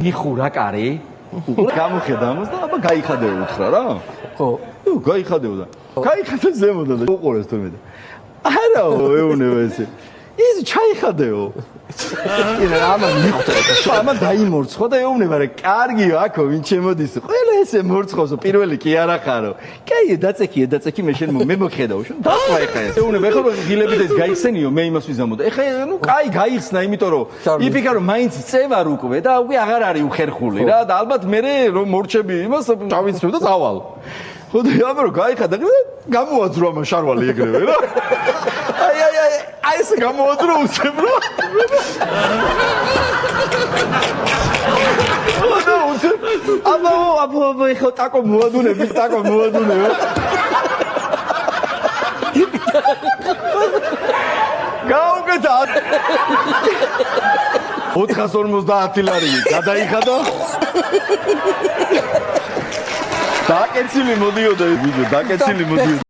მიხურა კარი? გამოხედამოს და აბა გაიხადეო უთხრა რა? ხო. გაიხადეო და. გაიხადე ზემოდან და უყურეს თუმე. არა, ეუნება ესე. ის ჩაიხადეო. ირა ამან მიხვდა. ამან დაიმორცხო და ეუბნება რა, კარგიო აქო ვინ შემოდის. ყველა ესე მორცხოსო, პირველი კი არა ხარო. კაი, დაწექი, მე მოხედავ. დასვა ეხა ეს. ეუბნება ეხლა რომ ღილებით ეს გაიხსენიო, მე იმას ვიზამოდა. ეხა ნუ კაი გაიხსნა, იმიტომ რომ იფიქრა რომ მაინც წევარ უკვე და უკვე აღარ არის უხერხული რა და ალბათ მე რომ მორჩები იმას ჩავიცრებ და წავალ. ხო და აბა რომ გაიხადა გამოაძრო ამ შარვალი ეგრევე რა. აი ეს გამოაძრო უცებ რა. აბა ეხლა ტაკო მოადუნები. გაუკეთა 450 ლარი გადაიხადა. დაკეცილი მოდიოდა ვიდეო, დაკეცილი მოდიოდა.